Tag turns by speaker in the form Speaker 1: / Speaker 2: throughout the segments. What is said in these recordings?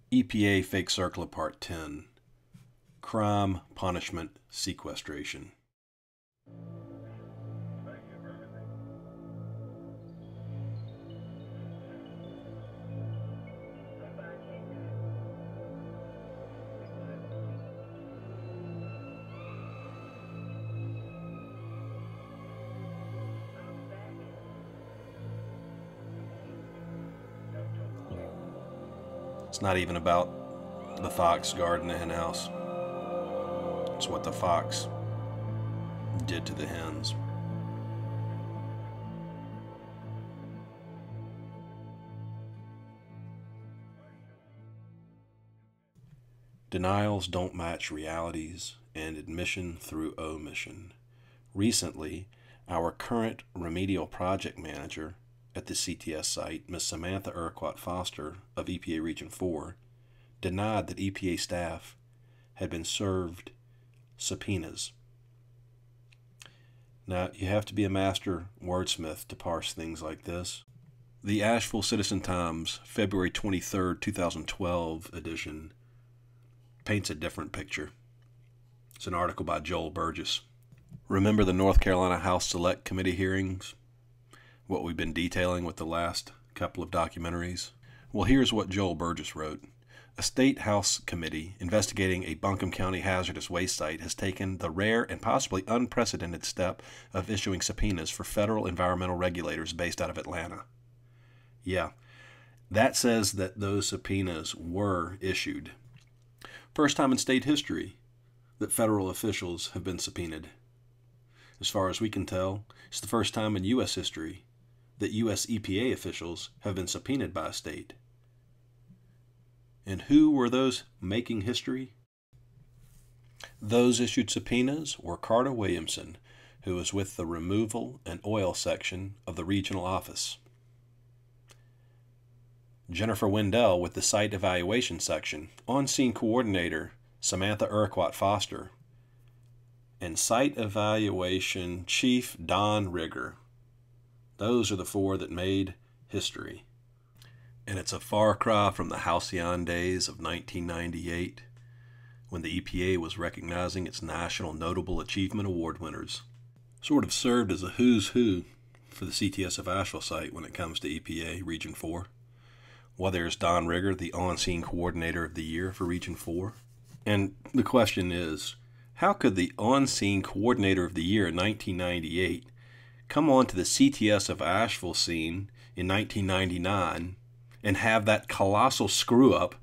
Speaker 1: EPA-FAKE-CERCLA-Part 10. Crime, Punishment, Sequestration. It's not even about the fox guarding the hen house. It's what the fox did to the hens. Denials don't match realities, and admission through omission. Recently, our current remedial project manager at the CTS site, Ms. Samantha Urquhart-Foster of EPA Region 4, denied that EPA staff had been served subpoenas. Now, you have to be a master wordsmith to parse things like this. The Asheville Citizen-Times, February 23, 2012 edition paints a different picture. It's an article by Joel Burgess. Remember the North Carolina House Select Committee hearings? What we've been detailing with the last couple of documentaries? Well, here's what Joel Burgess wrote. A state house committee investigating a Buncombe County hazardous waste site has taken the rare and possibly unprecedented step of issuing subpoenas for federal environmental regulators based out of Atlanta. Yeah, that says that those subpoenas were issued. First time in state history that federal officials have been subpoenaed. As far as we can tell, it's the first time in U.S. history that U.S. EPA officials have been subpoenaed by a state. And who were those making history? Those issued subpoenas were Carter Williamson, who was with the removal and oil section of the regional office, Jennifer Wendell with the site evaluation section, on-scene coordinator Samantha Urquhart-Foster, and site evaluation chief Don Rigger. Those are the four that made history. And it's a far cry from the halcyon days of 1998, when the EPA was recognizing its National Notable Achievement Award winners. Sort of served as a who's who for the CTS of Asheville site when it comes to EPA Region 4. Well, there's Don Rigger, the on-scene coordinator of the year for Region 4. And the question is, how could the on-scene coordinator of the year in 1998 come on to the CTS of Asheville scene in 1999 and have that colossal screw-up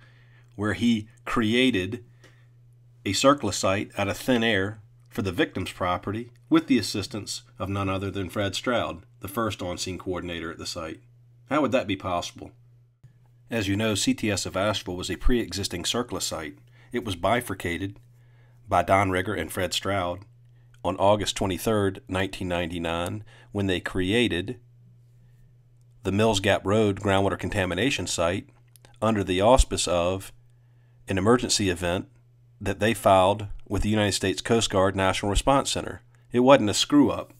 Speaker 1: where he created a CERCLA site out of thin air for the victim's property with the assistance of none other than Fred Stroud, the first on-scene coordinator at the site? How would that be possible? As you know, CTS of Asheville was a pre-existing CERCLA site. It was bifurcated by Don Rigger and Fred Stroud on August 23, 1999, when they created the Mills Gap Road groundwater contamination site under the auspice of an emergency event that they filed with the United States Coast Guard National Response Center. It wasn't a screw-up.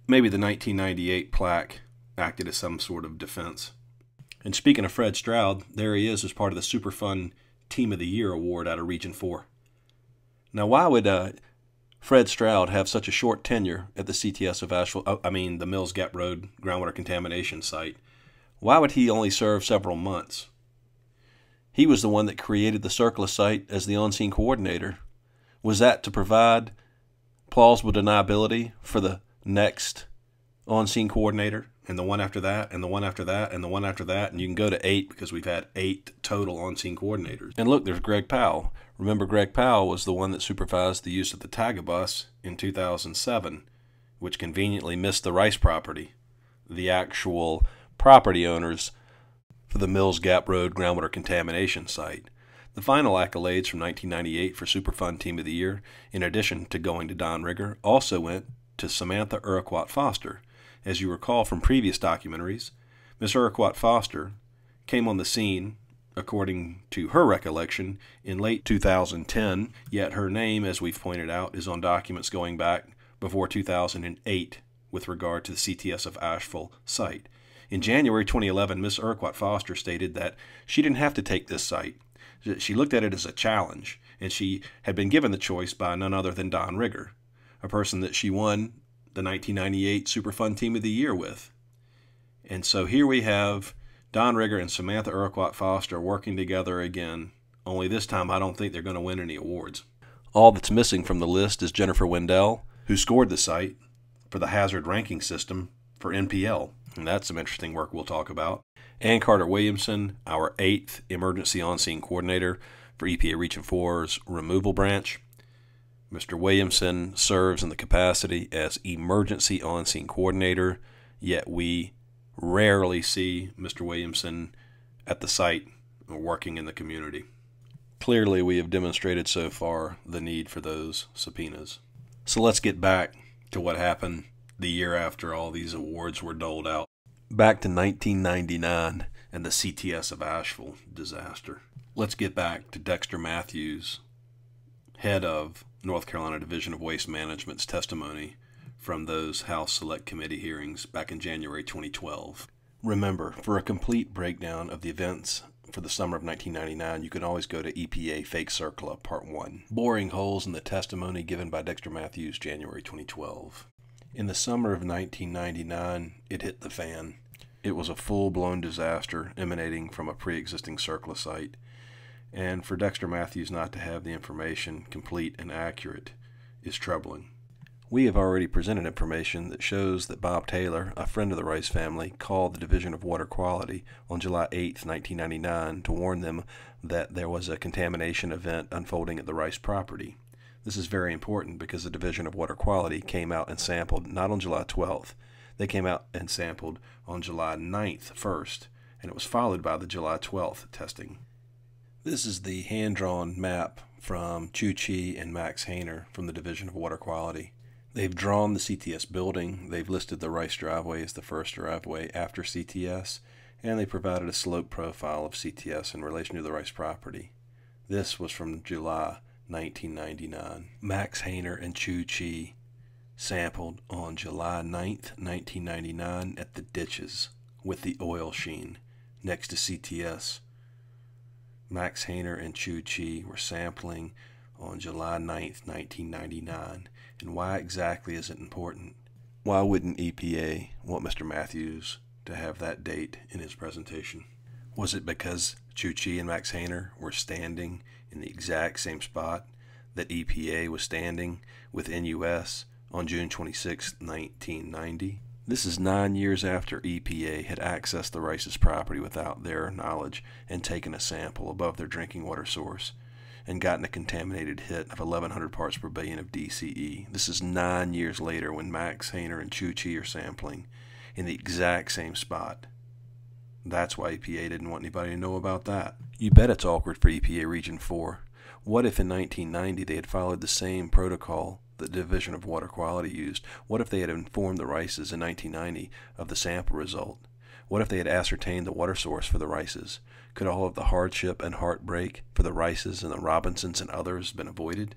Speaker 1: Maybe the 1998 plaque acted as some sort of defense. And speaking of Fred Stroud, there he is as part of the Superfund Team of the Year award out of Region 4. Now, why would Fred Stroud have such a short tenure at the CTS of Asheville, the Mills Gap Road groundwater contamination site? Why would he only serve several months? He was the one that created the CERCLA site as the on-scene coordinator. Was that to provide plausible deniability for the next on-scene coordinator, and the one after that, and the one after that, and the one after that, and you can go to 8 because we've had 8 total on-scene coordinators. And look, there's Greg Powell. Remember, Greg Powell was the one that supervised the use of the Tagabus in 2007, which conveniently missed the Rice property, the actual property owners for the Mills Gap Road groundwater contamination site. The final accolades from 1998 for Superfund Team of the Year, in addition to going to Don Rigger, also went to Samantha Urquhart-Foster. As you recall from previous documentaries, Ms. Urquhart-Foster came on the scene, according to her recollection, in late 2010, yet her name, as we've pointed out, is on documents going back before 2008 with regard to the CTS of Asheville site. In January 2011, Ms. Urquhart-Foster stated that she didn't have to take this site. She looked at it as a challenge, and she had been given the choice by none other than Don Rigger, a person that she won the 1998 Superfund Team of the Year with. And so here we have Don Rigger and Samantha Urquhart-Foster working together again, only this time I don't think they're going to win any awards. All that's missing from the list is Jennifer Wendell, who scored the site for the hazard ranking system for NPL. And that's some interesting work we'll talk about. Ann Carter Williamson, our 8th Emergency On-Scene Coordinator for EPA Region 4's Removal Branch. Mr. Williamson serves in the capacity as Emergency On-Scene Coordinator, yet we rarely see Mr. Williamson at the site or working in the community. Clearly, we have demonstrated so far the need for those subpoenas. So let's get back to what happened the year after all these awards were doled out. Back to 1999 and the CTS of Asheville disaster. Let's get back to Dexter Matthews, head of North Carolina Division of Waste Management's testimony from those House Select Committee hearings back in January 2012. Remember, for a complete breakdown of the events for the summer of 1999, you can always go to EPA-FAKE-CERCLA-Part 1, boring holes in the testimony given by Dexter Matthews, January 2012. In the summer of 1999, it hit the fan. It was a full-blown disaster emanating from a pre-existing CERCLA site, and for Dexter Matthews not to have the information complete and accurate is troubling. We have already presented information that shows that Bob Taylor, a friend of the Rice family, called the Division of Water Quality on July 8, 1999 to warn them that there was a contamination event unfolding at the Rice property. This is very important because the Division of Water Quality came out and sampled not on July 12th. They came out and sampled on July 9th first, and it was followed by the July 12th testing. This is the hand-drawn map from Chu Chi and Max Hayner from the Division of Water Quality. They've drawn the CTS building, they've listed the Rice driveway as the first driveway after CTS, and they provided a slope profile of CTS in relation to the Rice property. This was from July 1999. Max Hayner and Chu Chi sampled on July 9th, 1999 at the ditches with the oil sheen next to CTS. Max Hayner and Chu Chi were sampling on July 9th, 1999. And why exactly is it important? Why wouldn't EPA want Mr. Matthews to have that date in his presentation? Was it because Chu Chi and Max Hayner were standing in the exact same spot that EPA was standing with NUS on June 26, 1990? This is 9 years after EPA had accessed the Rice's property without their knowledge and taken a sample above their drinking water source and gotten a contaminated hit of 1,100 parts per billion of DCE. This is 9 years later when Max Hayner and Chu Chi are sampling in the exact same spot. That's why EPA didn't want anybody to know about that. You bet it's awkward for EPA Region 4. What if in 1990 they had followed the same protocol the Division of Water Quality used? What if they had informed the Rices in 1990 of the sample result? What if they had ascertained the water source for the Rices? Could all of the hardship and heartbreak for the Rices and the Robinsons and others been avoided?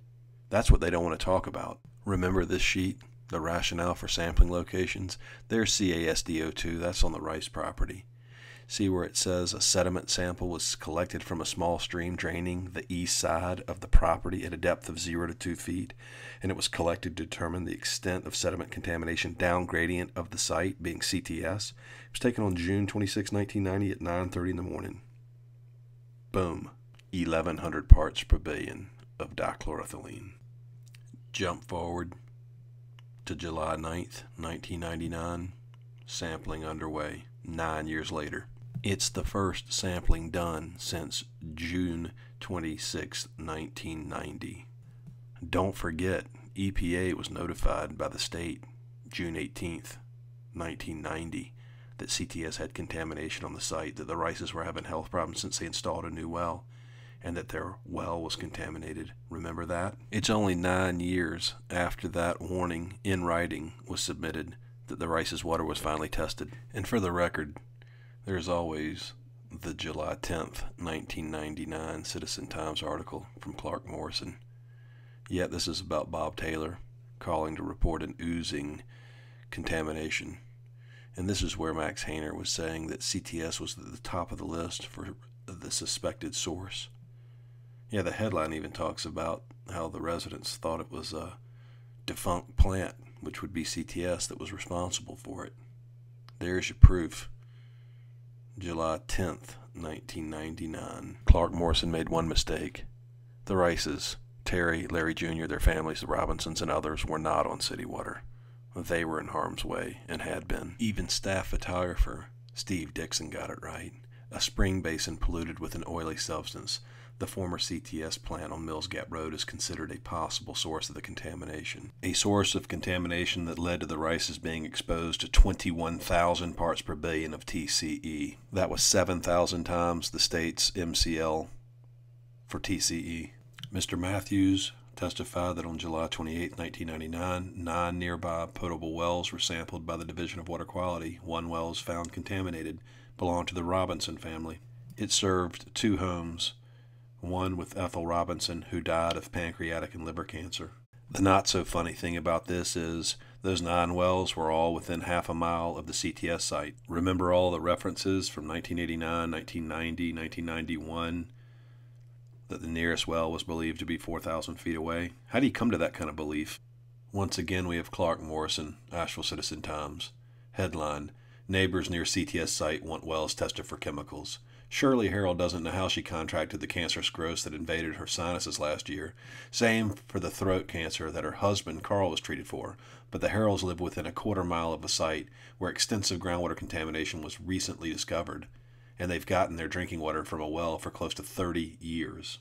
Speaker 1: That's what they don't want to talk about. Remember this sheet, the rationale for sampling locations? There's CASDO2, that's on the Rice property. See where it says a sediment sample was collected from a small stream draining the east side of the property at a depth of 0 to 2 feet, and it was collected to determine the extent of sediment contamination down gradient of the site, being CTS. It was taken on June 26, 1990 at 9:30 in the morning. Boom. 1,100 parts per billion of dichloroethylene. Jump forward to July 9th, 1999. Sampling underway 9 years later. It's the first sampling done since June 26, 1990. Don't forget, EPA was notified by the state June 18th, 1990, that CTS had contamination on the site, that the Rices were having health problems since they installed a new well, and that their well was contaminated. Remember that? It's only 9 years after that warning in writing was submitted that the Rice's water was finally tested. And for the record, there's always the July 10th, 1999 Citizen Times article from Clark Morrison. Yet this is about Bob Taylor calling to report an oozing contamination. And this is where Max Hayner was saying that CTS was at the top of the list for the suspected source. Yeah, the headline even talks about how the residents thought it was a defunct plant, which would be CTS, that was responsible for it. There's your proof. July 10th, 1999. Clark Morrison made one mistake. The Rices, Terry, Larry Jr., their families, the Robinsons, and others were not on city water. They were in harm's way and had been. Even staff photographer Steve Dixon got it right. A spring basin polluted with an oily substance. The former CTS plant on Mills Gap Road is considered a possible source of the contamination. A source of contamination that led to the Rices being exposed to 21,000 parts per billion of TCE. That was 7,000 times the state's MCL for TCE. Mr. Matthews testified that on July 28, 1999, 9 nearby potable wells were sampled by the Division of Water Quality. One well was found contaminated, belonged to the Robinson family. It served 2 homes, one with Ethel Robinson, who died of pancreatic and liver cancer. The not-so-funny thing about this is those 9 wells were all within half a mile of the CTS site. Remember all the references from 1989, 1990, 1991, that the nearest well was believed to be 4,000 feet away? How do you come to that kind of belief? Once again, we have Clark Morrison, Asheville Citizen-Times. Headline: Neighbors near CTS site want wells tested for chemicals. Shirley Harrell doesn't know how she contracted the cancerous growths that invaded her sinuses last year. Same for the throat cancer that her husband, Carl, was treated for. But the Harrells live within a quarter mile of a site where extensive groundwater contamination was recently discovered, and they've gotten their drinking water from a well for close to 30 years.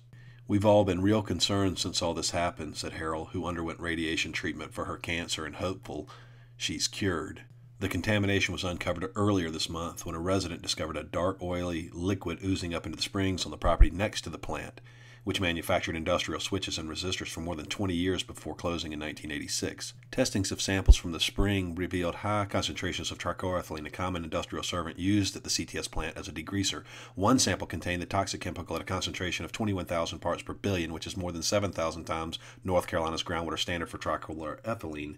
Speaker 1: We've all been real concerned since all this happened, said Harrell, who underwent radiation treatment for her cancer and hopeful she's cured. The contamination was uncovered earlier this month when a resident discovered a dark, oily liquid oozing up into the springs on the property next to the plant, which manufactured industrial switches and resistors for more than 20 years before closing in 1986. Testings of samples from the spring revealed high concentrations of trichloroethylene, a common industrial solvent used at the CTS plant as a degreaser. One sample contained the toxic chemical at a concentration of 21,000 parts per billion, which is more than 7,000 times North Carolina's groundwater standard for trichloroethylene.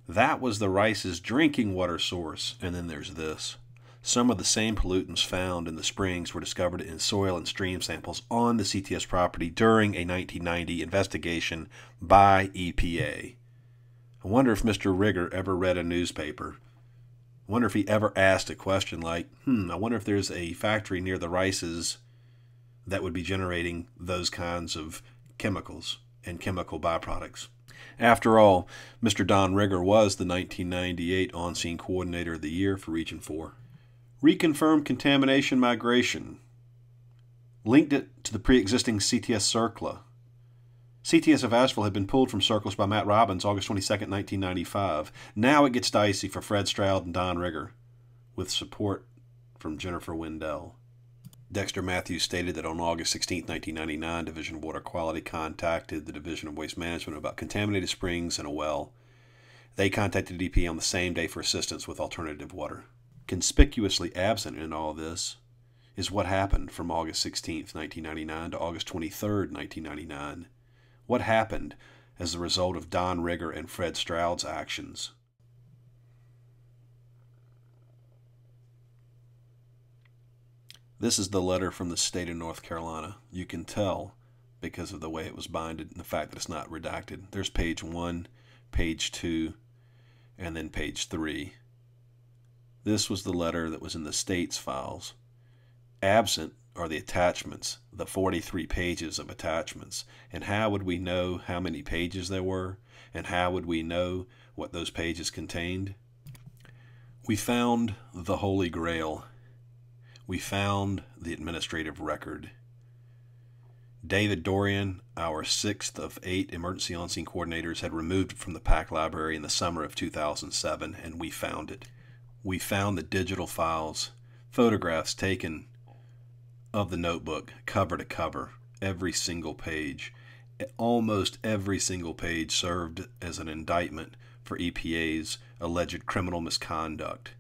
Speaker 1: That was the Rice's drinking water source. And then there's this. Some of the same pollutants found in the springs were discovered in soil and stream samples on the CTS property during a 1990 investigation by EPA. I wonder if Mr. Rigger ever read a newspaper. I wonder if he ever asked a question like, I wonder if there's a factory near the Rices that would be generating those kinds of chemicals and chemical byproducts. After all, Mr. Don Rigger was the 1998 On-Scene Coordinator of the Year for Region 4. Reconfirmed contamination migration. Linked it to the pre-existing CTS CERCLA. CTS of Asheville had been pulled from circles by Matt Robbins August 22, 1995. Now it gets dicey for Fred Stroud and Don Rigger, with support from Jennifer Wendell. Dexter Matthews stated that on August 16, 1999, Division of Water Quality contacted the Division of Waste Management about contaminated springs and a well. They contacted EPA on the same day for assistance with alternative water. Conspicuously absent in all this is what happened from August 16, 1999 to August 23, 1999. What happened as a result of Don Rigger and Fred Stroud's actions? This is the letter from the state of North Carolina. You can tell because of the way it was binded and the fact that it's not redacted. There's page 1, page 2, and then page 3. This was the letter that was in the state's files. Absent are the attachments, the 43 pages of attachments. And how would we know how many pages there were? And how would we know what those pages contained? We found the Holy Grail. We found the administrative record. David Dorian, our 6th of 8 emergency on-scene coordinators, had removed it from the PAC library in the summer of 2007, and we found it. We found the digital files, photographs taken of the notebook, cover to cover, every single page. Almost every single page served as an indictment for EPA's alleged criminal misconduct.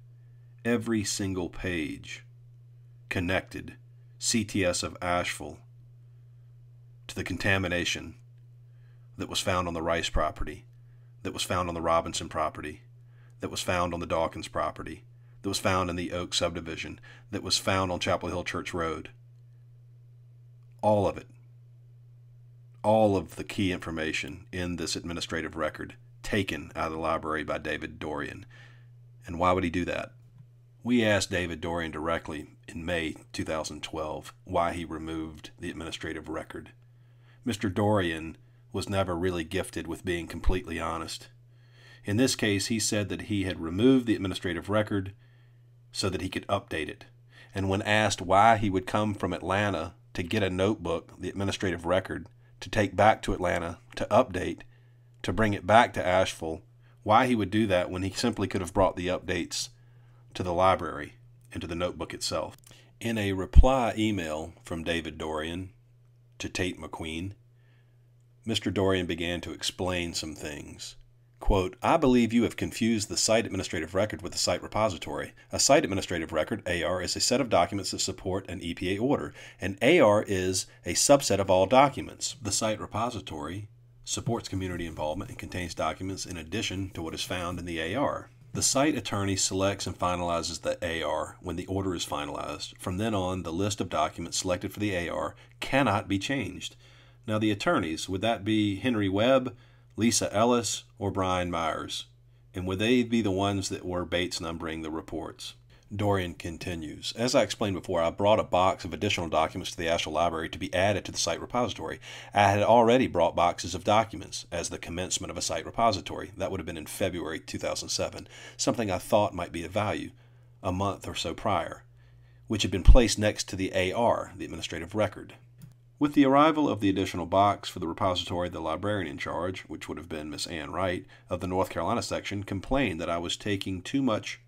Speaker 1: Every single page connected CTS of Asheville to the contamination that was found on the Rice property, that was found on the Robinson property, that was found on the Dawkins property, that was found in the Oak subdivision, that was found on Chapel Hill Church Road. All of it. all of the key information in this administrative record taken out of the library by David Dorian. And why would he do that? We asked David Dorian directly in May 2012 why he removed the administrative record. Mr. Dorian was never really gifted with being completely honest. In this case, he said that he had removed the administrative record so that he could update it. And when asked why he would come from Atlanta to get a notebook, the administrative record, to take back to Atlanta, to update, to bring it back to Asheville, why he would do that when he simply could have brought the updates to the library and to the notebook itself. In a reply email from David Dorian to Tate McQueen, Mr. Dorian began to explain some things. Quote, I believe you have confused the site administrative record with the site repository. A site administrative record, AR, is a set of documents that support an EPA order, and AR is a subset of all documents. The site repository supports community involvement and contains documents in addition to what is found in the AR. The site attorney selects and finalizes the AR when the order is finalized. From then on, the list of documents selected for the AR cannot be changed. Now, the attorneys, would that be Henry Webb, Lisa Ellis, or Brian Myers? And would they be the ones that were Bates numbering the reports? Dorian continues, as I explained before, I brought a box of additional documents to the Asheville Library to be added to the site repository. I had already brought boxes of documents as the commencement of a site repository. That would have been in February 2007, something I thought might be of value a month or so prior, which had been placed next to the AR, the administrative record. With the arrival of the additional box for the repository, the librarian in charge, which would have been Miss Ann Wright, of the North Carolina section, complained that I was taking too much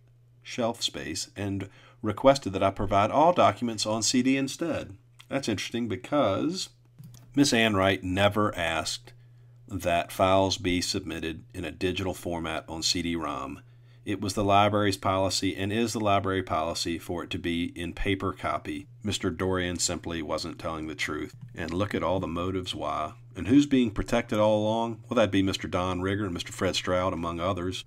Speaker 1: shelf space and requested that I provide all documents on CD instead. That's interesting because Miss Ann Wright never asked that files be submitted in a digital format on CD-ROM. It was the library's policy and is the library policy for it to be in paper copy. Mr. Dorian simply wasn't telling the truth. And look at all the motives why. And who's being protected all along? Well, that'd be Mr. Don Rigger and Mr. Fred Stroud, among others.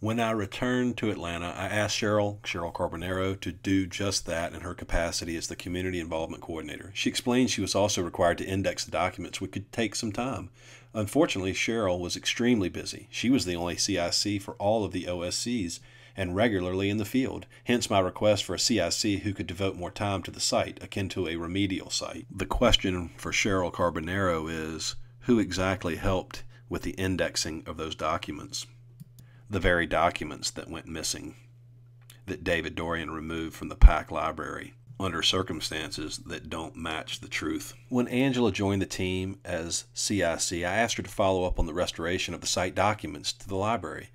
Speaker 1: When I returned to Atlanta, I asked Cheryl Carbonero, to do just that in her capacity as the Community Involvement Coordinator. She explained she was also required to index the documents, which could take some time. Unfortunately, Cheryl was extremely busy. She was the only CIC for all of the OSCs and regularly in the field, hence my request for a CIC who could devote more time to the site, akin to a remedial site. The question for Cheryl Carbonero is, who exactly helped with the indexing of those documents? The very documents that went missing, that David Dorian removed from the PAC library under circumstances that don't match the truth. When Angela joined the team as CIC, I asked her to follow up on the restoration of the site documents to the library.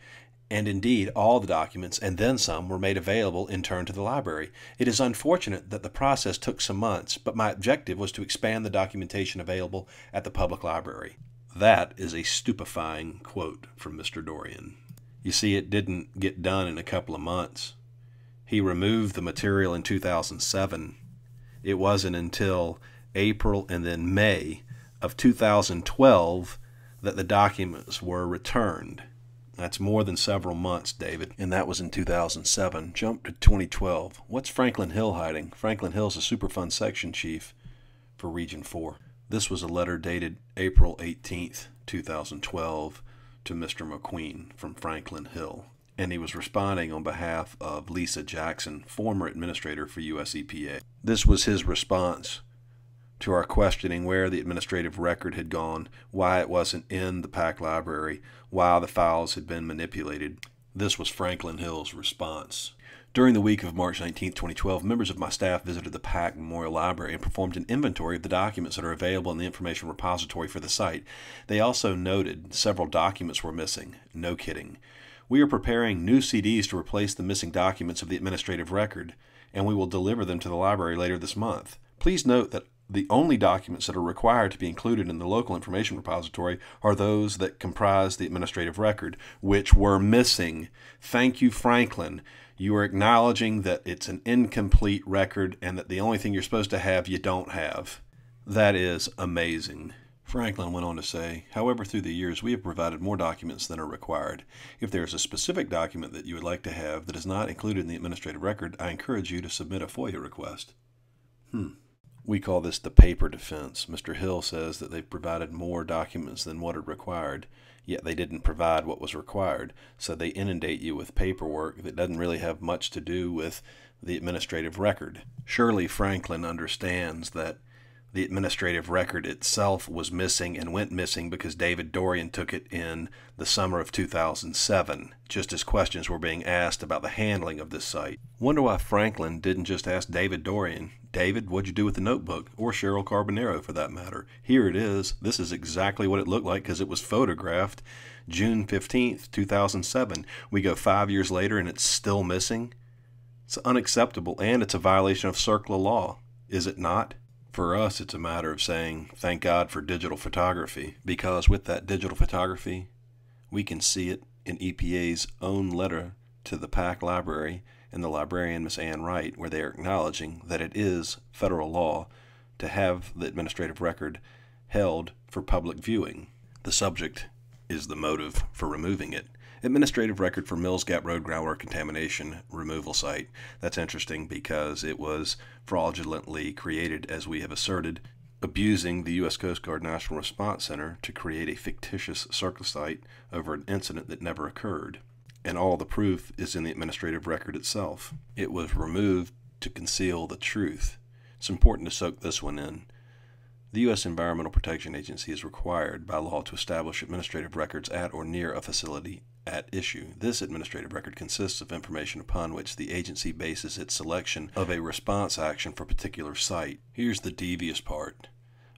Speaker 1: And indeed, all the documents, and then some, were made available in turn to the library. It is unfortunate that the process took some months, but my objective was to expand the documentation available at the public library. That is a stupefying quote from Mr. Dorian. You see, it didn't get done in a couple of months. He removed the material in 2007. It wasn't until April and then May of 2012 that the documents were returned. That's more than several months, David, and that was in 2007. Jump to 2012. What's Franklin Hill hiding? Franklin Hill's a Superfund section chief for Region 4. This was a letter dated April 18th, 2012 to Mr. McQueen from Franklin Hill, and he was responding on behalf of Lisa Jackson, former administrator for US EPA. This was his response to our questioning where the administrative record had gone, why it wasn't in the PAC library, why the files had been manipulated. This was Franklin Hill's response. During the week of March 19, 2012, members of my staff visited the PAC Memorial Library and performed an inventory of the documents that are available in the information repository for the site. They also noted several documents were missing. No kidding. We are preparing new CDs to replace the missing documents of the administrative record, and we will deliver them to the library later this month. Please note that the only documents that are required to be included in the local information repository are those that comprise the administrative record, which were missing. Thank you, Franklin. You are acknowledging that it's an incomplete record and that the only thing you're supposed to have, you don't have. That is amazing. Franklin went on to say, however, through the years, we have provided more documents than are required. If there is a specific document that you would like to have that is not included in the administrative record, I encourage you to submit a FOIA request. We call this the paper defense. Mr. Hill says that they've provided more documents than what are required, yet they didn't provide what was required, so they inundate you with paperwork that doesn't really have much to do with the administrative record. Surely Franklin understands that the administrative record itself was missing and went missing because David Dorian took it in the summer of 2007, just as questions were being asked about the handling of this site. Wonder why Franklin didn't just ask David Dorian, "David, what'd you do with the notebook?" Or Cheryl Carbonero, for that matter. Here it is. This is exactly what it looked like because it was photographed June 15th, 2007. We go 5 years later and it's still missing. It's unacceptable, and it's a violation of CERCLA law, is it not? For us, it's a matter of saying, thank God for digital photography, because with that digital photography, we can see it in EPA's own letter to the PAC library and the librarian, Miss Ann Wright, where they are acknowledging that it is federal law to have the administrative record held for public viewing. The subject is the motive for removing it. Administrative record for Mills Gap Road groundwater contamination removal site. That's interesting because it was fraudulently created, as we have asserted, abusing the U.S. Coast Guard National Response Center to create a fictitious CERCLA site over an incident that never occurred. And all the proof is in the administrative record itself. It was removed to conceal the truth. It's important to soak this one in. The U.S. Environmental Protection Agency is required by law to establish administrative records at or near a facility at issue. This administrative record consists of information upon which the agency bases its selection of a response action for a particular site. Here's the devious part.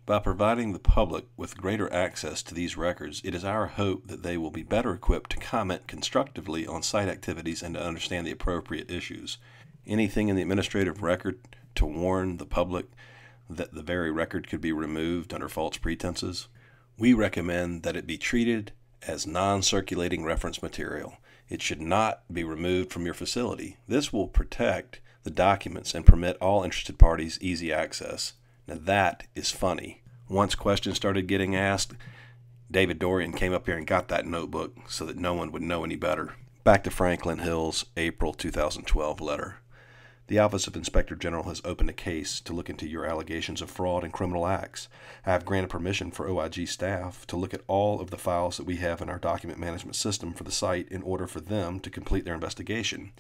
Speaker 1: By providing the public with greater access to these records, it is our hope that they will be better equipped to comment constructively on site activities and to understand the appropriate issues. Anything in the administrative record to warn the public that the very record could be removed under false pretenses? We recommend that it be treated as non-circulating reference material. It should not be removed from your facility. This will protect the documents and permit all interested parties easy access. Now that is funny. Once questions started getting asked, David Dorian came up here and got that notebook so that no one would know any better. Back to Franklin Hill's April 2012 letter. The Office of Inspector General has opened a case to look into your allegations of fraud and criminal acts. I have granted permission for OIG staff to look at all of the files that we have in our document management system for the site in order for them to complete their investigation.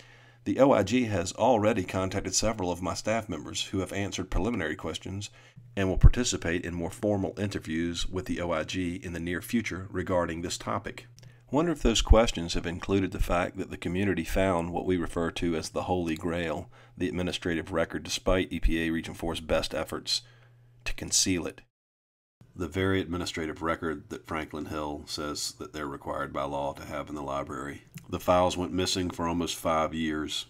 Speaker 1: The OIG has already contacted several of my staff members who have answered preliminary questions and will participate in more formal interviews with the OIG in the near future regarding this topic. Wonder if those questions have included the fact that the community found what we refer to as the Holy Grail, the administrative record, despite EPA Region 4's best efforts to conceal it. The very administrative record that Franklin Hill says that they're required by law to have in the library. The files went missing for almost 5 years,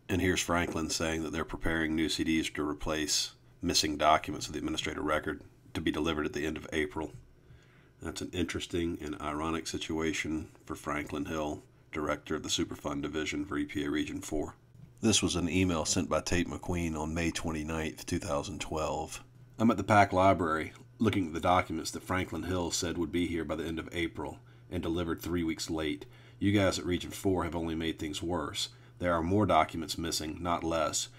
Speaker 1: and here's Franklin saying that they're preparing new CDs to replace missing documents of the administrative record to be delivered at the end of April. That's an interesting and ironic situation for Franklin Hill, Director of the Superfund Division for EPA Region 4. This was an email sent by Tate McQueen on May 29th, 2012. I'm at the PAC Library looking at the documents that Franklin Hill said would be here by the end of April and delivered 3 weeks late. You guys at Region 4 have only made things worse. There are more documents missing, not less.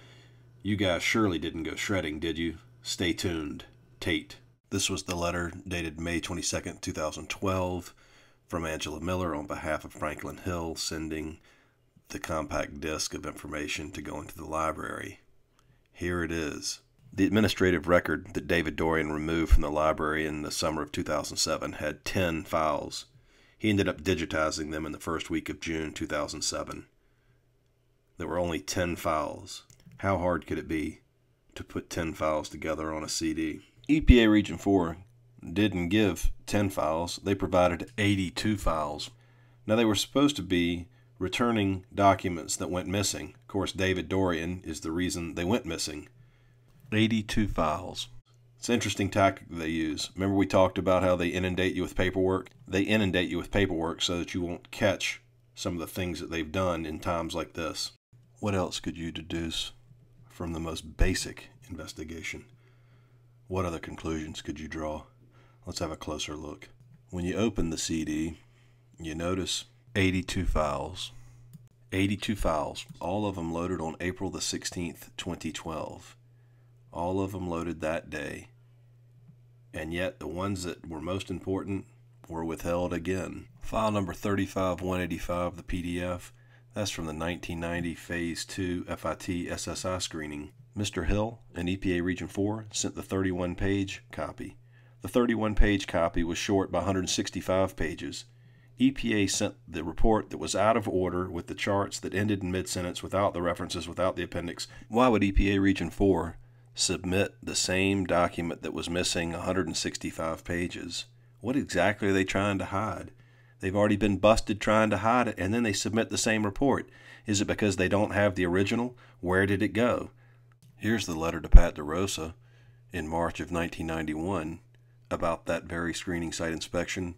Speaker 1: You guys surely didn't go shredding, did you? Stay tuned. Tate. This was the letter dated May 22nd, 2012 from Angela Miller on behalf of Franklin Hill, sending the compact disc of information to go into the library. Here it is. The administrative record that David Dorian removed from the library in the summer of 2007 had 10 files. He ended up digitizing them in the first week of June 2007. There were only 10 files. How hard could it be to put 10 files together on a CD? EPA Region 4 didn't give 10 files. They provided 82 files. Now, they were supposed to be returning documents that went missing. Of course, David Dorian is the reason they went missing. 82 files. It's an interesting tactic they use. Remember we talked about how they inundate you with paperwork? They inundate you with paperwork so that you won't catch some of the things that they've done in times like this. What else could you deduce from the most basic investigation? What other conclusions could you draw? Let's have a closer look. When you open the CD, you notice 82 files. 82 files, all of them loaded on April the 16th, 2012. all of them loaded that day. And yet the ones that were most important were withheld again. File number 35185, the PDF, that's from the 1990 Phase 2 FIT SSI screening. Mr. Hill in EPA Region 4 sent the 31-page copy. The 31-page copy was short by 165 pages. EPA sent the report that was out of order with the charts that ended in mid-sentence without the references, without the appendix. Why would EPA Region 4 submit the same document that was missing 165 pages? What exactly are they trying to hide? They've already been busted trying to hide it, and then they submit the same report. Is it because they don't have the original? Where did it go? Here's the letter to Pat DeRosa in March of 1991 about that very screening site inspection,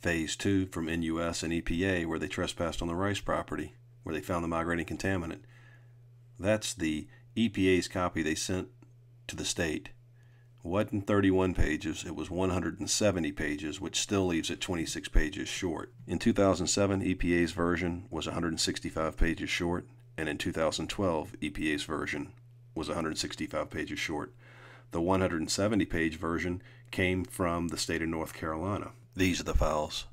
Speaker 1: Phase 2 from NUS and EPA, where they trespassed on the rice property, where they found the migrating contaminant. That's the EPA's copy they sent to the state. It wasn't 31 pages, it was 170 pages, which still leaves it 26 pages short. In 2007, EPA's version was 165 pages short, and in 2012, EPA's version was 165 pages short. The 170-page version came from the state of North Carolina. These are the files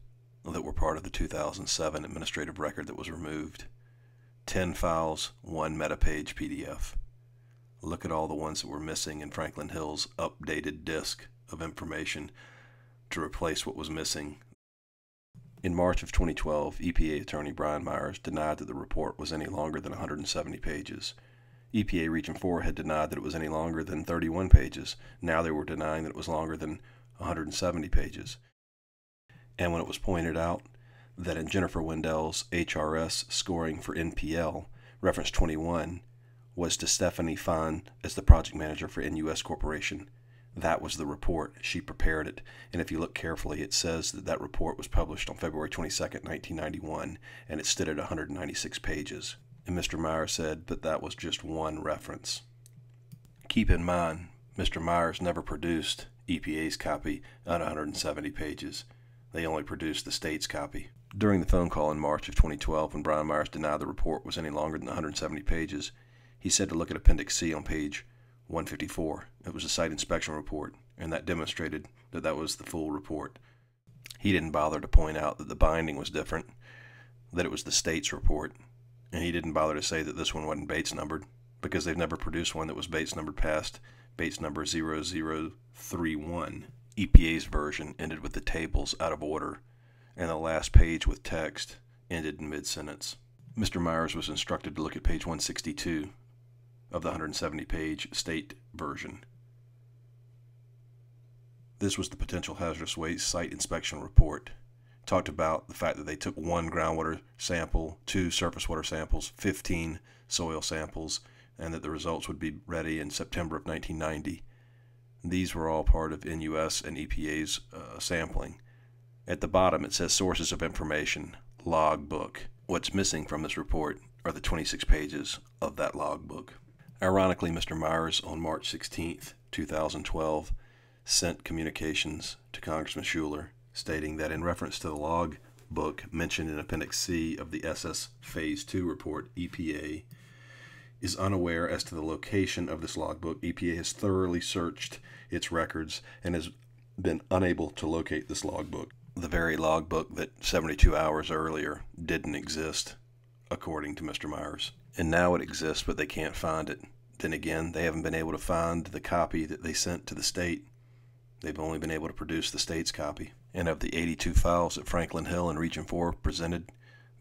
Speaker 1: that were part of the 2007 administrative record that was removed. 10 files, 1 meta-page PDF. Look at all the ones that were missing in Franklin Hill's updated disk of information to replace what was missing. In March of 2012, EPA Attorney Brian Myers denied that the report was any longer than 170 pages. EPA Region 4 had denied that it was any longer than 31 pages. Now they were denying that it was longer than 170 pages. And when it was pointed out that in Jennifer Wendell's HRS scoring for NPL, reference 21 was to Stephanie Fine as the project manager for NUS Corporation. That was the report. She prepared it. And if you look carefully, it says that that report was published on February 22nd, 1991, and it stood at 196 pages. And Mr. Myers said that that was just one reference. Keep in mind, Mr. Myers never produced EPA's copy on 170 pages. They only produced the state's copy. During the phone call in March of 2012, when Brian Myers denied the report was any longer than 170 pages, he said to look at Appendix C on page 154. It was a site inspection report, and that demonstrated that that was the full report. He didn't bother to point out that the binding was different, that it was the state's report, and he didn't bother to say that this one wasn't Bates numbered, because they've never produced one that was Bates numbered past Bates number 0031. EPA's version ended with the tables out of order, and the last page with text ended in mid-sentence. Mr. Myers was instructed to look at page 162 of the 170-page state version. This was the potential hazardous waste site inspection report. It talked about the fact that they took 1 groundwater sample, 2 surface water samples, 15 soil samples, and that the results would be ready in September of 1990. These were all part of NUS and EPA's sampling. At the bottom it says sources of information, log book. What's missing from this report are the 26 pages of that log book. Ironically, Mr. Myers on March 16, 2012, sent communications to Congressman Schuler stating that in reference to the log book mentioned in Appendix C of the SS Phase 2 report, EPA is unaware as to the location of this logbook. EPA has thoroughly searched its records and has been unable to locate this logbook. The very logbook that 72 hours earlier didn't exist, according to Mr. Myers. And now it exists, but they can't find it. Then again, they haven't been able to find the copy that they sent to the state. They've only been able to produce the state's copy. And of the 82 files that Franklin Hill and Region 4 presented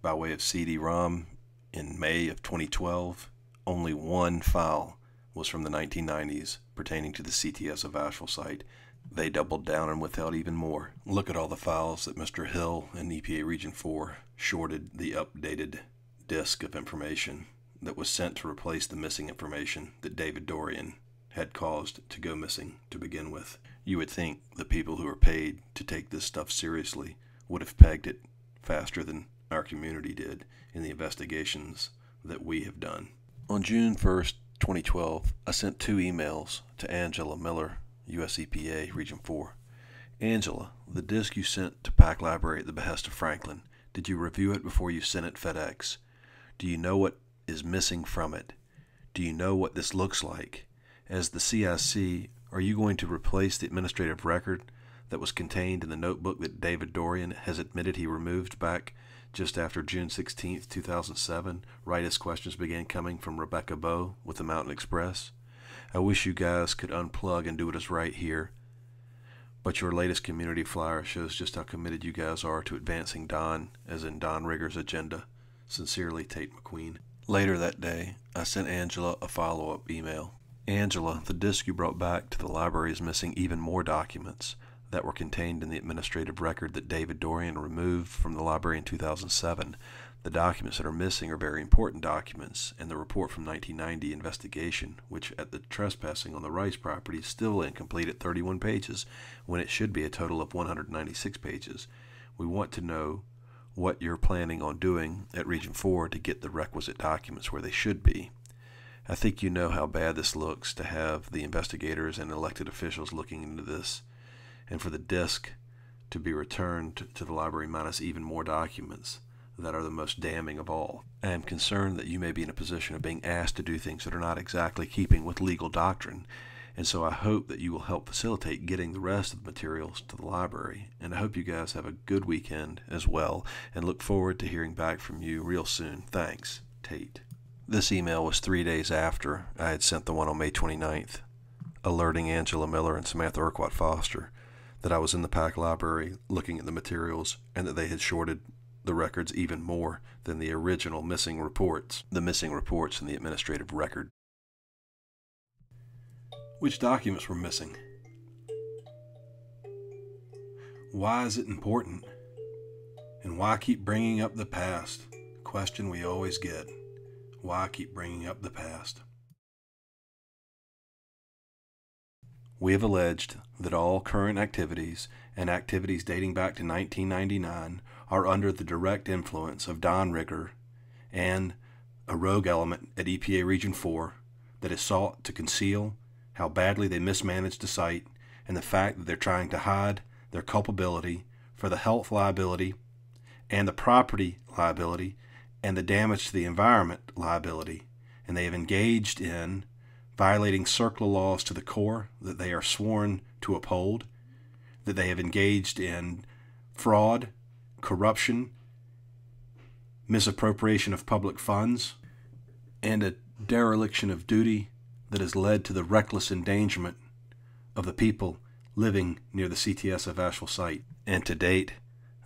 Speaker 1: by way of CD-ROM in May of 2012, only 1 file was from the 1990s pertaining to the CTS of Asheville site. They doubled down and withheld even more. Look at all the files that Mr. Hill and EPA Region 4 shorted the updated disk of information that was sent to replace the missing information that David Dorian had caused to go missing to begin with. You would think the people who are paid to take this stuff seriously would have pegged it faster than our community did in the investigations that we have done. On June 1st, 2012, I sent 2 emails to Angela Miller, U.S. EPA Region 4. Angela, the disk you sent to PAC Library at the behest of Franklin, did you review it before you sent it FedEx? Do you know what is missing from it? Do you know what this looks like? As the CIC, are you going to replace the administrative record that was contained in the notebook that David Dorian has admitted he removed back just after June 16, 2007, right as questions began coming from Rebecca Bowe with the Mountain Express? I wish you guys could unplug and do what is right here, but your latest community flyer shows just how committed you guys are to advancing Don, as in Don Rigger's agenda. Sincerely, Tate McQueen. Later that day, I sent Angela a follow-up email. Angela, the disk you brought back to the library is missing even more documents that were contained in the administrative record that David Dorian removed from the library in 2007. The documents that are missing are very important documents, and the report from 1990 investigation, which at the trespassing on the Rice property is still incomplete at 31 pages, when it should be a total of 196 pages. We want to know what you're planning on doing at Region 4 to get the requisite documents where they should be. I think you know how bad this looks to have the investigators and elected officials looking into this, and for the disk to be returned to the library minus even more documents that are the most damning of all. I am concerned that you may be in a position of being asked to do things that are not exactly keeping with legal doctrine, and so I hope that you will help facilitate getting the rest of the materials to the library. And I hope you guys have a good weekend as well, and look forward to hearing back from you real soon. Thanks, Tate. This email was 3 days after I had sent the one on May 29th, alerting Angela Miller and Samantha Urquhart-Foster that I was in the PAC library looking at the materials and that they had shorted the records even more than the original missing reports, the missing reports in the administrative record. Which documents were missing? Why is it important? And why keep bringing up the past? Question we always get. Why keep bringing up the past? We have alleged that all current activities and activities dating back to 1999 are under the direct influence of Don Rigger and a rogue element at EPA Region 4 that has sought to conceal how badly they mismanaged the site and the fact that they're trying to hide their culpability for the health liability and the property liability and the damage to the environment liability. And they have engaged in violating CERCLA laws to the core that they are sworn to uphold, that they have engaged in fraud, corruption, misappropriation of public funds, and a dereliction of duty that has led to the reckless endangerment of the people living near the CTS of Asheville site. And to date,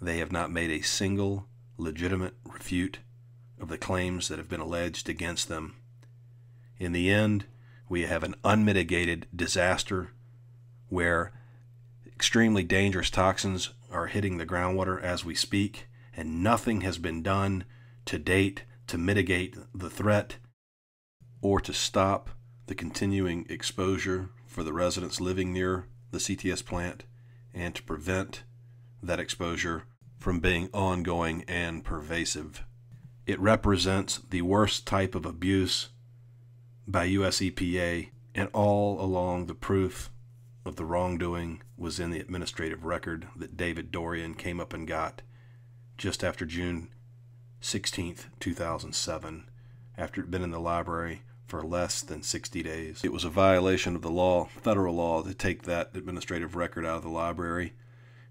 Speaker 1: they have not made a single legitimate refute of the claims that have been alleged against them. In the end, we have an unmitigated disaster where extremely dangerous toxins are hitting the groundwater as we speak, and nothing has been done to date to mitigate the threat or to stop the continuing exposure for the residents living near the CTS plant and to prevent that exposure from being ongoing and pervasive. It represents the worst type of abuse by US EPA, and all along the proof of the wrongdoing was in the administrative record that David Dorian came up and got just after June 16th, 2007, after it had been in the library for less than 60 days. It was a violation of the law, federal law, to take that administrative record out of the library,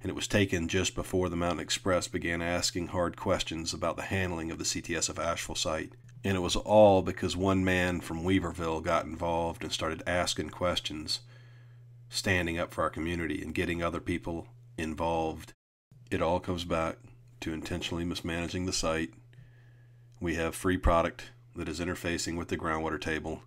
Speaker 1: and it was taken just before the Mountain Express began asking hard questions about the handling of the CTS of Asheville site. And it was all because one man from Weaverville got involved and started asking questions, standing up for our community and getting other people involved. It all comes back to intentionally mismanaging the site. We have free product that is interfacing with the groundwater table.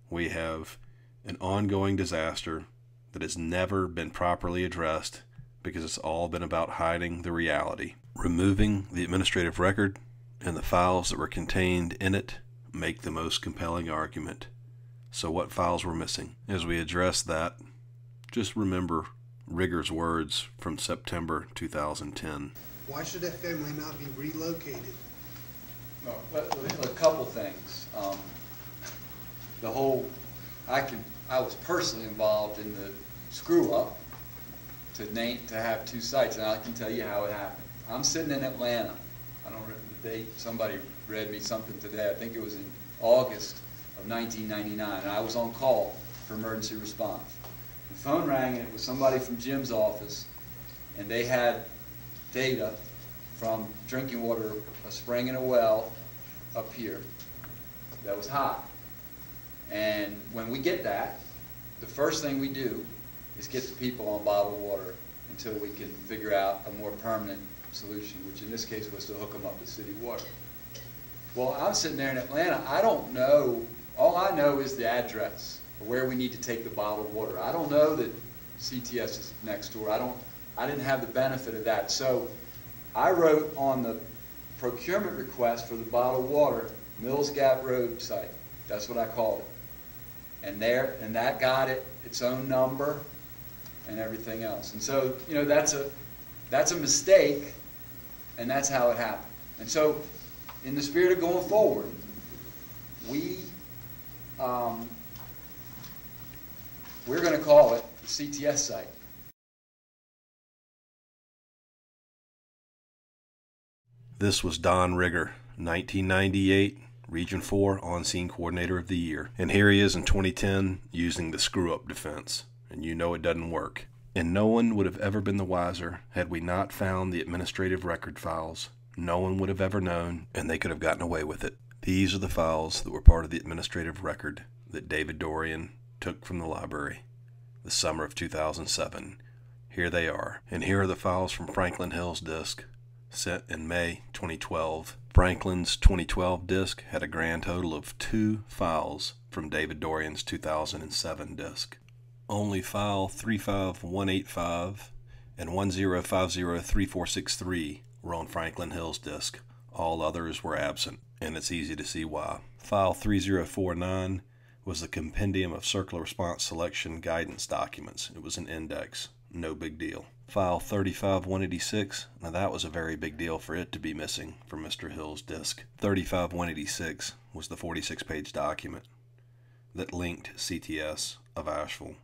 Speaker 1: We have an ongoing disaster that has never been properly addressed because it's all been about hiding the reality. Removing the administrative record and the files that were contained in it make the most compelling argument. So what files were missing? As we address that, just remember Rigger's words from September 2010.
Speaker 2: Why should that family not be relocated?
Speaker 3: No, a couple things. I was personally involved in the screw up to have two sites, and I can tell you how it happened. I'm sitting in Atlanta. I don't remember the date. Somebody read me something today. I think it was in August of 1999, and I was on call for emergency response. The phone rang, and it was somebody from Jim's office, and they had data from drinking water, a spring and a well up here that was hot. And when we get that, the first thing we do is get the people on bottled water until we can figure out a more permanent solution, which in this case was to hook them up to city water. Well, I'm sitting there in Atlanta. I don't know. All I know is the address of where we need to take the bottled water. I don't know that CTS is next door. I didn't have the benefit of that. So I wrote on the procurement request for the bottled water, Mills Gap Road site. That's what I called it. And that got its own number and everything else. And so, you know, that's a mistake, and that's how it happened. And so, in the spirit of going forward, we're going to call it the CTS site.
Speaker 1: This was Don Rigger, 1998, Region 4 On-Scene Coordinator of the Year. And here he is in 2010 using the screw-up defense. And you know it doesn't work. And no one would have ever been the wiser had we not found the administrative record files. No one would have ever known, and they could have gotten away with it. These are the files that were part of the administrative record that David Dorian took from the library the summer of 2007. Here they are. And here are the files from Franklin Hill's disk, sent in May 2012. Franklin's 2012 disk had a grand total of 2 files from David Dorian's 2007 disk. Only file 35185 and 10503463 were on Franklin Hill's disk. All others were absent, and it's easy to see why. File 3049 was the compendium of CERCLA response selection guidance documents. It was an index. No big deal. File 35186, now that was a very big deal for it to be missing from Mr. Hill's disk. 35186 was the 46-page document that linked CTS of Asheville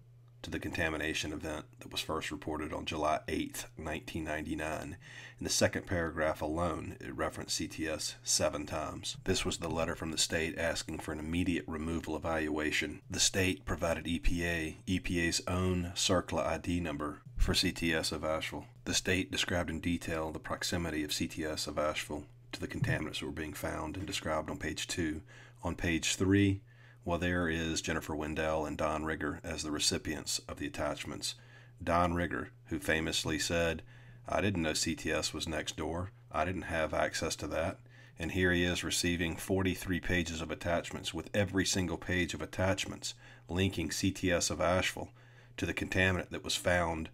Speaker 1: to the contamination event that was first reported on July 8, 1999. In the second paragraph alone, it referenced CTS 7 times. This was the letter from the state asking for an immediate removal evaluation. The state provided EPA's own CERCLA ID number for CTS of Asheville. The state described in detail the proximity of CTS of Asheville to the contaminants that were being found and described on page 2. On page 3, well, there is Jennifer Wendell and Don Rigger as the recipients of the attachments. Don Rigger, who famously said, "I didn't know CTS was next door. I didn't have access to that." And here he is receiving 43 pages of attachments, with every single page of attachments linking CTS of Asheville to the contaminant that was found,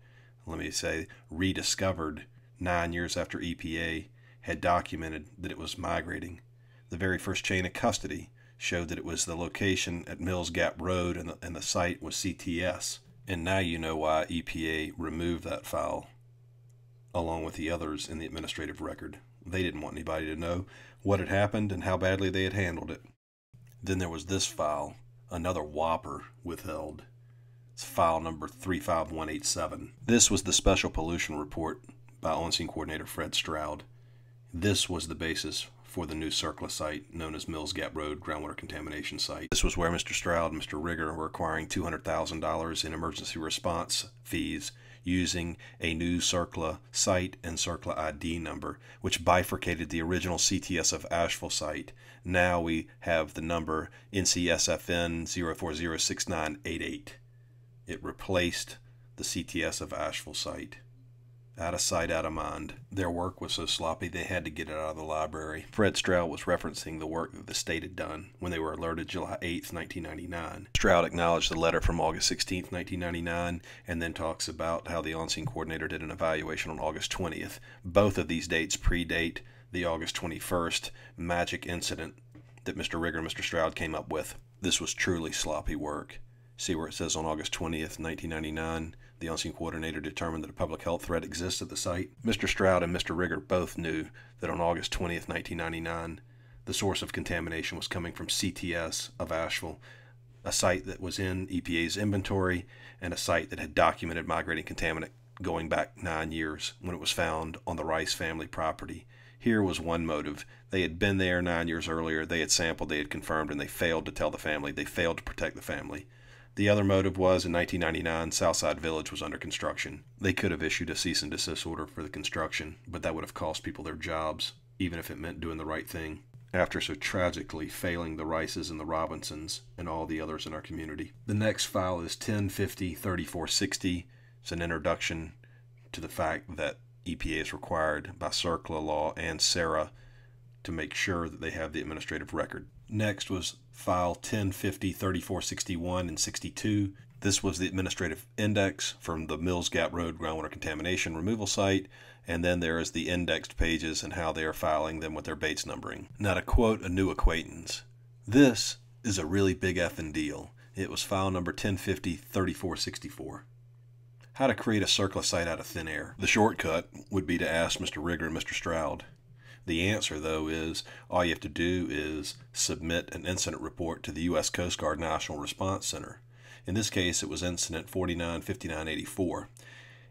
Speaker 1: let me say, rediscovered 9 years after EPA had documented that it was migrating. The very first chain of custody showed that it was the location at Mills Gap Road, and the site was CTS. And now you know why EPA removed that file, along with the others in the administrative record. They didn't want anybody to know what had happened and how badly they had handled it. Then there was this file, another whopper withheld. It's file number 35187. This was the special pollution report by On-Scene Coordinator Fred Stroud. This was the basis for the new CERCLA site known as Mills Gap Road Groundwater Contamination Site. This was where Mr. Stroud and Mr. Rigger were acquiring $200,000 in emergency response fees using a new CERCLA site and CERCLA ID number, which bifurcated the original CTS of Asheville site. Now we have the number NCSFN 0406988. It replaced the CTS of Asheville site. Out of sight, out of mind. Their work was so sloppy they had to get it out of the library. Fred Stroud was referencing the work that the state had done when they were alerted July 8, 1999. Stroud acknowledged the letter from August 16, 1999, and then talks about how the on-scene coordinator did an evaluation on August 20th. Both of these dates predate the August 21st magic incident that Mr. Rigger and Mr. Stroud came up with. This was truly sloppy work. See where it says on August 20th, 1999, the on-scene coordinator determined that a public health threat exists at the site. Mr. Stroud and Mr. Rigger both knew that on August 20th, 1999, the source of contamination was coming from CTS of Asheville, a site that was in EPA's inventory and a site that had documented migrating contaminant going back 9 years when it was found on the Rice family property. Here was one motive. They had been there 9 years earlier, they had sampled, they had confirmed, and they failed to tell the family. They failed to protect the family. The other motive was in 1999, Southside Village was under construction. They could have issued a cease and desist order for the construction, but that would have cost people their jobs, even if it meant doing the right thing, after so tragically failing the Rices and the Robinsons and all the others in our community. The next file is 1050-3460. It's an introduction to the fact that EPA is required by CERCLA law and SARA to make sure that they have the administrative record. Next was file 1050-3461 and 62. This was the administrative index from the Mills Gap Road groundwater contamination removal site, and then there is the indexed pages and how they are filing them with their Bates numbering. Now, to quote a new acquaintance, this is a really big effing deal. It was file number 1050-3464. How to create a CERCLA site out of thin air. The shortcut would be to ask Mr. Rigger and Mr. Stroud. The answer, though, is all you have to do is submit an incident report to the U.S. Coast Guard National Response Center. In this case, it was incident 495984.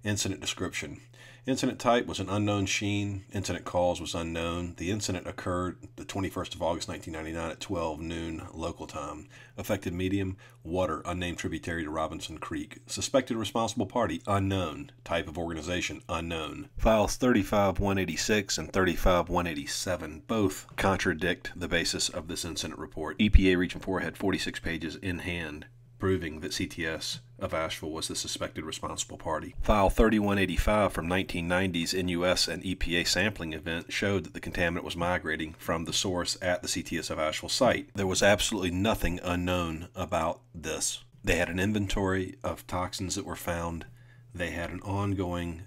Speaker 1: Incident description. Incident type was an unknown sheen. Incident cause was unknown. The incident occurred the 21st of August 1999 at 12 noon local time. Affected medium, water, unnamed tributary to Robinson Creek. Suspected responsible party, unknown. Type of organization, unknown. Files 35186 and 35187 both contradict the basis of this incident report. EPA Region 4 had 46 pages in hand, proving that CTS of Asheville was the suspected responsible party. File 3185 from 1990's NUS and EPA sampling event showed that the contaminant was migrating from the source at the CTS of Asheville site. There was absolutely nothing unknown about this. They had an inventory of toxins that were found. They had an ongoing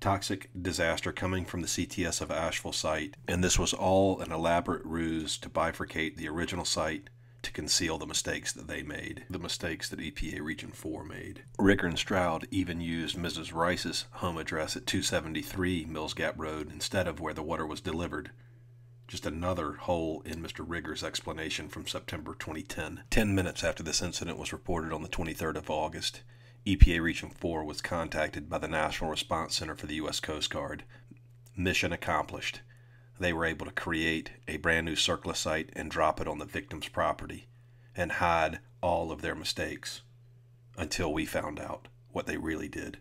Speaker 1: toxic disaster coming from the CTS of Asheville site, and this was all an elaborate ruse to bifurcate the original site to conceal the mistakes that they made, the mistakes that EPA Region 4 made. Rigger and Stroud even used Mrs. Rice's home address at 273 Mills Gap Road instead of where the water was delivered. Just another hole in Mr. Rigger's explanation from September 2010. 10 minutes after this incident was reported on the 23rd of August, EPA Region 4 was contacted by the National Response Center for the U.S. Coast Guard. Mission accomplished. They were able to create a brand new CERCLA site and drop it on the victim's property and hide all of their mistakes until we found out what they really did.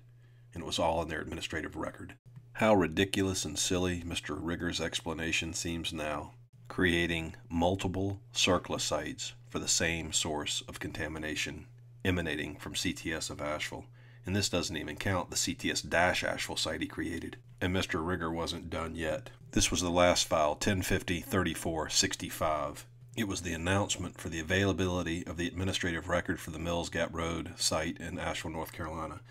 Speaker 1: And it was all in their administrative record. How ridiculous and silly Mr. Rigger's explanation seems now. Creating multiple CERCLA sites for the same source of contamination emanating from CTS of Asheville. And this doesn't even count the CTS-Asheville site he created. And Mr. Rigger wasn't done yet. This was the last file, 1050-3465. It was the announcement for the availability of the administrative record for the Mills Gap Road site in Asheville, North Carolina.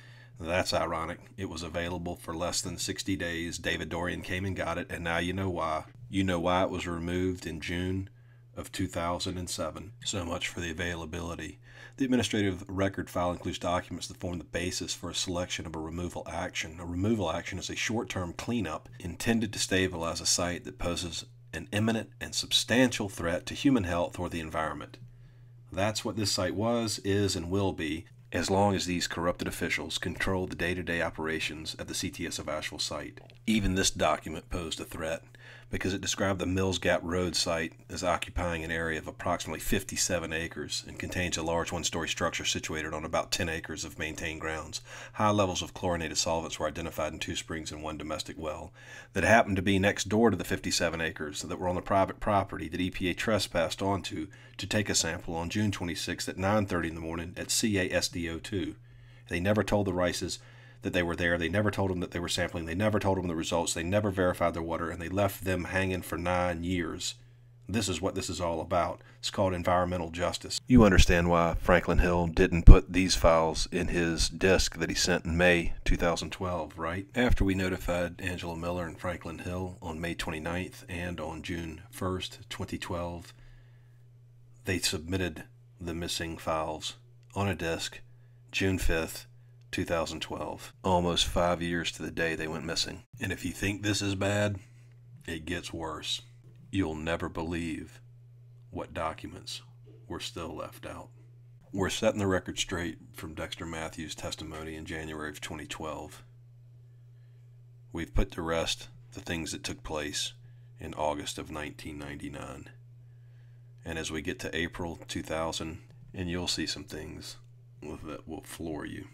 Speaker 1: That's ironic. It was available for less than 60 days. David Dorian came and got it, and now you know why. You know why it was removed in June of 2007. So much for the availability. The administrative record file includes documents that form the basis for a selection of a removal action. A removal action is a short-term cleanup intended to stabilize a site that poses an imminent and substantial threat to human health or the environment. That's what this site was, is, and will be, as long as these corrupted officials control the day-to-day operations at the CTS of Asheville site. Even this document posed a threat because it described the Mills Gap Road site as occupying an area of approximately 57 acres and contains a large one-story structure situated on about 10 acres of maintained grounds. High levels of chlorinated solvents were identified in 2 springs and 1 domestic well that happened to be next door to the 57 acres that were on the private property that EPA trespassed onto to take a sample on June 26th at 9:30 in the morning at CASDO2. They never told the Rices that they were there. They never told them that they were sampling. They never told them the results. They never verified their water, and they left them hanging for 9 years. This is what this is all about. It's called environmental justice. You understand why Franklin Hill didn't put these files in his disk that he sent in May 2012, right? After we notified Angela Miller and Franklin Hill on May 29th and on June 1st, 2012, they submitted the missing files on a disk June 5th, 2012. Almost 5 years to the day they went missing. And if you think this is bad, it gets worse. You'll never believe what documents were still left out. We're setting the record straight from Dexter Matthews' testimony in January of 2012. We've put to rest the things that took place in August of 1999. And as we get to April 2000, and you'll see some things that will floor you.